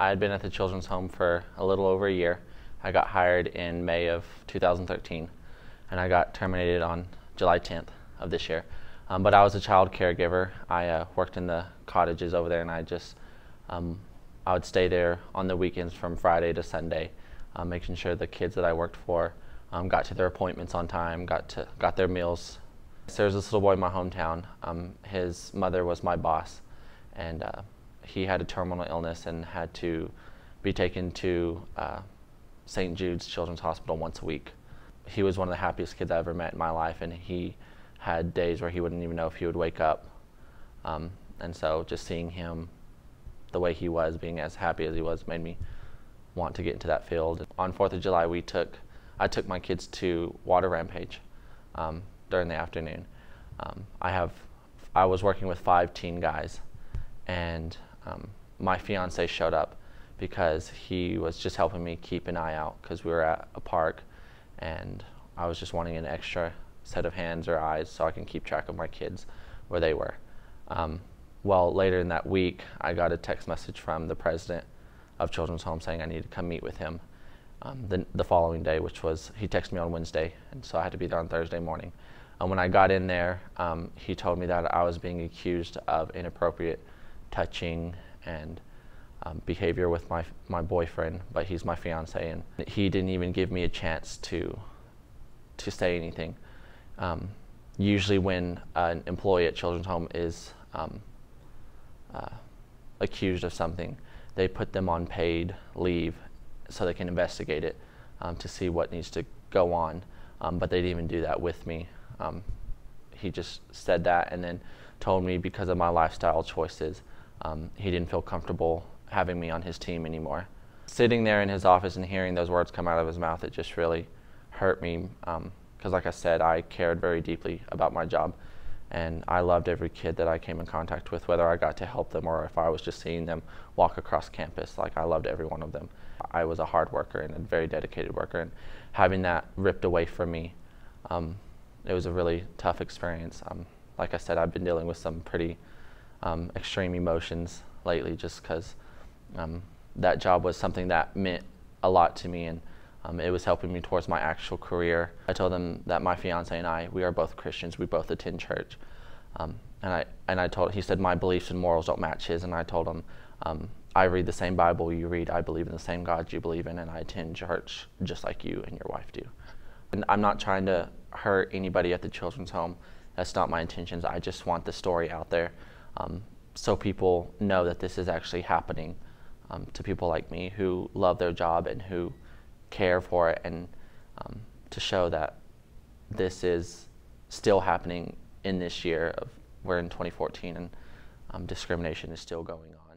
I had been at the children's home for a little over a year. I got hired in May of 2013, and I got terminated on July 10th of this year. But I was a child caregiver. I worked in the cottages over there, and I would stay there on the weekends from Friday to Sunday, making sure the kids that I worked for got to their appointments on time, got their meals. So there was this little boy in my hometown. His mother was my boss, and he had a terminal illness and had to be taken to St. Jude's Children's Hospital once a week. He was one of the happiest kids I ever met in my life, and he had days where he wouldn't even know if he would wake up. And so just seeing him the way he was, being as happy as he was, made me want to get into that field. On 4th of July, I took my kids to Water Rampage during the afternoon. I was working with 5 teen guys, and my fiance showed up because he was just helping me keep an eye out because we were at a park, and I was just wanting an extra set of hands or eyes so I can keep track of my kids where they were. Well, later in that week, I got a text message from the president of Children's Home saying I needed to come meet with him the following day, which was, he texted me on Wednesday, and so I had to be there on Thursday morning. And when I got in there, he told me that I was being accused of inappropriate touching and behavior with my boyfriend, but he's my fiance, and he didn't even give me a chance to say anything. Usually when an employee at Children's Home is accused of something, they put them on paid leave so they can investigate it to see what needs to go on, but they didn't even do that with me. He just said that and then told me because of my lifestyle choices, he didn't feel comfortable having me on his team anymore. Sitting there in his office and hearing those words come out of his mouth, it just really hurt me because, like I said, I cared very deeply about my job, and I loved every kid that I came in contact with, whether I got to help them or if I was just seeing them walk across campus. Like, I loved every one of them. I was a hard worker and a very dedicated worker, and having that ripped away from me, it was a really tough experience. Like I said, I've been dealing with some pretty extreme emotions lately just because that job was something that meant a lot to me, and it was helping me towards my actual career. I told him that my fiance and we are both Christians. We both attend church. He said my beliefs and morals don't match his, and I told him, I read the same Bible you read, I believe in the same God you believe in, and I attend church just like you and your wife do. And I'm not trying to hurt anybody at the children's home. That's not my intentions. I just want the story out there so people know that this is actually happening to people like me who love their job and who care for it, and to show that this is still happening in this year. We're in 2014, and discrimination is still going on.